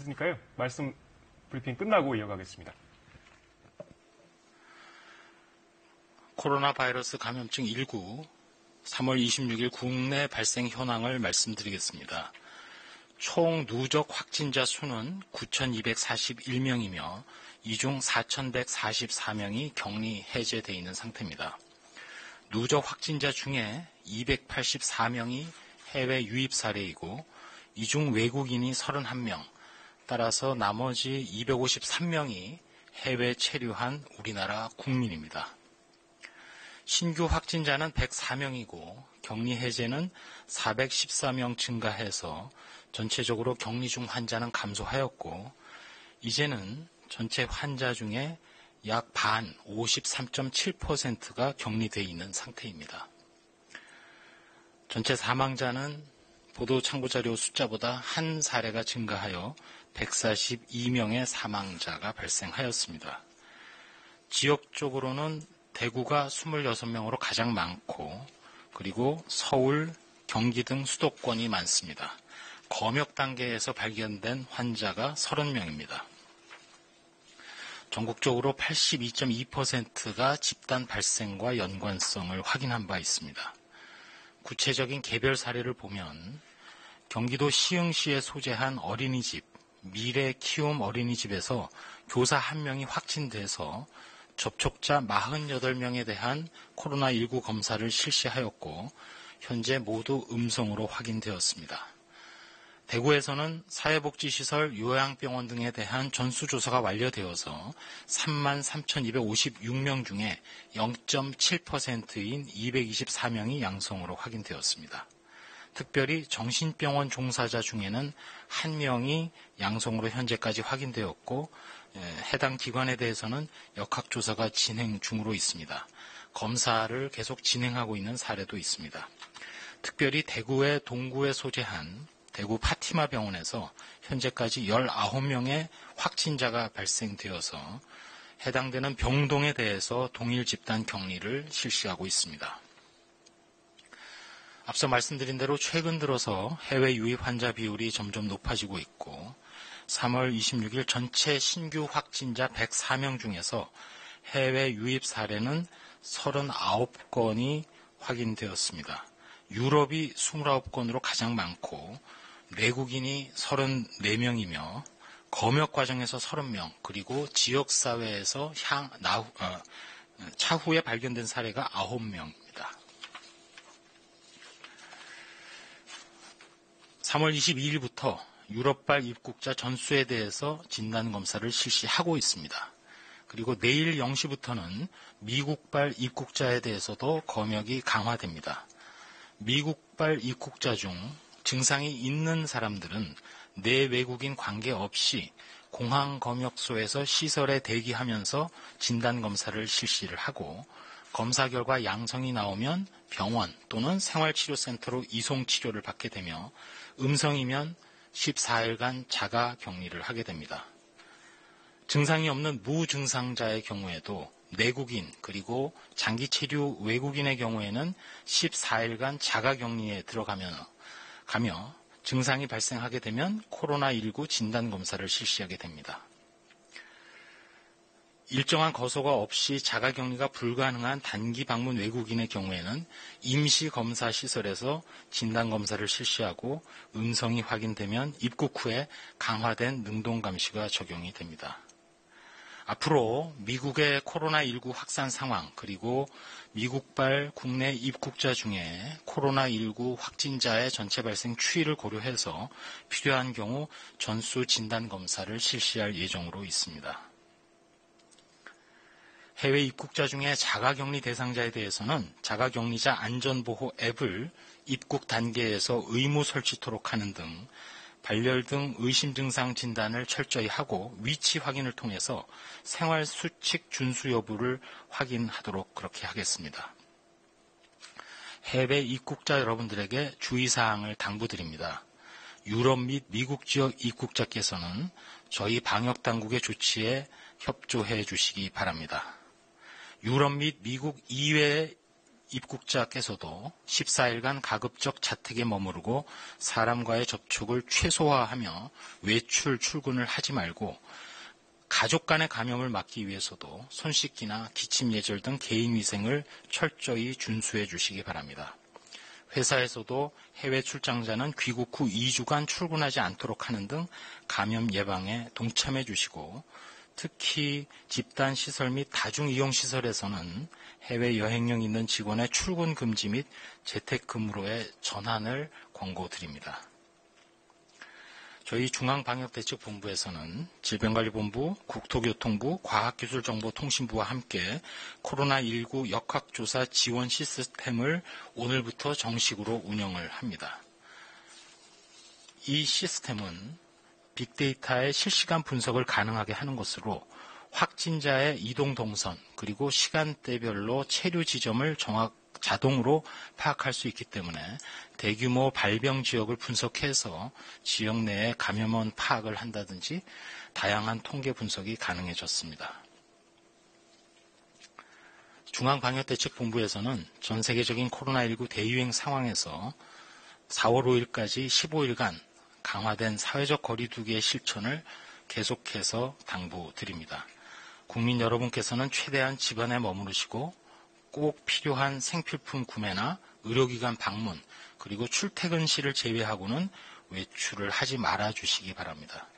있으니까요. 말씀 브리핑 끝나고 이어가겠습니다. 코로나 바이러스 감염증 19 3월 26일 국내 발생 현황을 말씀드리겠습니다. 총 누적 확진자 수는 9,241명이며 이 중 4,144명이 격리 해제되어 있는 상태입니다. 누적 확진자 중에 284명이 해외 유입 사례이고 이 중 외국인이 31명, 따라서 나머지 253명이 해외 체류한 우리나라 국민입니다. 신규 확진자는 104명이고 격리 해제는 414명 증가해서 전체적으로 격리 중 환자는 감소하였고 이제는 전체 환자 중에 약 반 53.7%가 격리되어 있는 상태입니다. 전체 사망자는 보도 참고자료 숫자보다 한 사례가 증가하여 142명의 사망자가 발생하였습니다. 지역적으로는 대구가 26명으로 가장 많고 그리고 서울, 경기 등 수도권이 많습니다. 검역 단계에서 발견된 환자가 30명입니다. 전국적으로 82.2%가 집단 발생과 연관성을 확인한 바 있습니다. 구체적인 개별 사례를 보면 경기도 시흥시에 소재한 어린이집, 미래 키움 어린이집에서 교사 1명이 확진돼서 접촉자 48명에 대한 코로나19 검사를 실시하였고 현재 모두 음성으로 확인되었습니다. 대구에서는 사회복지시설, 요양병원 등에 대한 전수조사가 완료되어서 33,256명 중에 0.7%인 224명이 양성으로 확인되었습니다. 특별히 정신병원 종사자 중에는 1명이 양성으로 현재까지 확인되었고 해당 기관에 대해서는 역학조사가 진행 중으로 있습니다. 검사를 계속 진행하고 있는 사례도 있습니다. 특별히 대구의 동구에 소재한 대구 파티마 병원에서 현재까지 19명의 확진자가 발생되어서 해당되는 병동에 대해서 동일 집단 격리를 실시하고 있습니다. 앞서 말씀드린 대로 최근 들어서 해외 유입 환자 비율이 점점 높아지고 있고 3월 26일 전체 신규 확진자 104명 중에서 해외 유입 사례는 39건이 확인되었습니다. 유럽이 29건으로 가장 많고 내국인이 34명이며 검역 과정에서 30명 그리고 지역사회에서 차후에 발견된 사례가 9명입니다. 3월 22일부터 유럽발 입국자 전수에 대해서 진단검사를 실시하고 있습니다. 그리고 내일 0시부터는 미국발 입국자에 대해서도 검역이 강화됩니다. 미국발 입국자 중 증상이 있는 사람들은 내외국인 관계없이 공항검역소에서 시설에 대기하면서 진단검사를 실시를 하고 검사 결과 양성이 나오면 병원 또는 생활치료센터로 이송치료를 받게 되며 음성이면 14일간 자가 격리를 하게 됩니다. 증상이 없는 무증상자의 경우에도 내국인 그리고 장기체류 외국인의 경우에는 14일간 자가격리에 들어가며 증상이 발생하게 되면 코로나19 진단검사를 실시하게 됩니다. 일정한 거소가 없이 자가격리가 불가능한 단기 방문 외국인의 경우에는 임시검사시설에서 진단검사를 실시하고 음성이 확인되면 입국 후에 강화된 능동감시가 적용이 됩니다. 앞으로 미국의 코로나19 확산 상황 그리고 미국발 국내 입국자 중에 코로나19 확진자의 전체 발생 추이를 고려해서 필요한 경우 전수 진단검사를 실시할 예정으로 있습니다. 해외 입국자 중에 자가격리 대상자에 대해서는 자가격리자 안전보호 앱을 입국 단계에서 의무 설치토록 하는 등 발열 등 의심 증상 진단을 철저히 하고 위치 확인을 통해서 생활 수칙 준수 여부를 확인하도록 그렇게 하겠습니다. 해외 입국자 여러분들에게 주의사항을 당부드립니다. 유럽 및 미국 지역 입국자께서는 저희 방역당국의 조치에 협조해 주시기 바랍니다. 유럽 및 미국 이외의 입국자께서도 14일간 가급적 자택에 머무르고 사람과의 접촉을 최소화하며 외출, 출근을 하지 말고 가족 간의 감염을 막기 위해서도 손 씻기나 기침 예절 등 개인위생을 철저히 준수해 주시기 바랍니다. 회사에서도 해외 출장자는 귀국 후 2주간 출근하지 않도록 하는 등 감염 예방에 동참해 주시고 특히 집단시설 및 다중이용시설에서는 해외여행령 있는 직원의 출근 금지 및 재택근무로의 전환을 권고드립니다. 저희 중앙방역대책본부에서는 질병관리본부, 국토교통부, 과학기술정보통신부와 함께 코로나19 역학조사 지원 시스템을 오늘부터 정식으로 운영을 합니다. 이 시스템은 빅데이터의 실시간 분석을 가능하게 하는 것으로 확진자의 이동 동선 그리고 시간대별로 체류 지점을 자동으로 파악할 수 있기 때문에 대규모 발병 지역을 분석해서 지역 내에 감염원 파악을 한다든지 다양한 통계 분석이 가능해졌습니다. 중앙방역대책본부에서는 전 세계적인 코로나19 대유행 상황에서 4월 5일까지 15일간 강화된 사회적 거리두기의 실천을 계속해서 당부드립니다. 국민 여러분께서는 최대한 집안에 머무르시고 꼭 필요한 생필품 구매나 의료기관 방문 그리고 출퇴근 시를 제외하고는 외출을 하지 말아 주시기 바랍니다.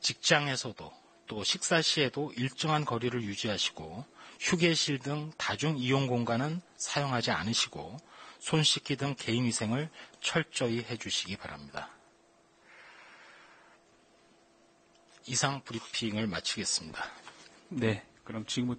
직장에서도 또 식사 시에도 일정한 거리를 유지하시고 휴게실 등 다중이용 공간은 사용하지 않으시고 손 씻기 등 개인위생을 철저히 해주시기 바랍니다. 이상 브리핑을 마치겠습니다. 네, 그럼 지금부터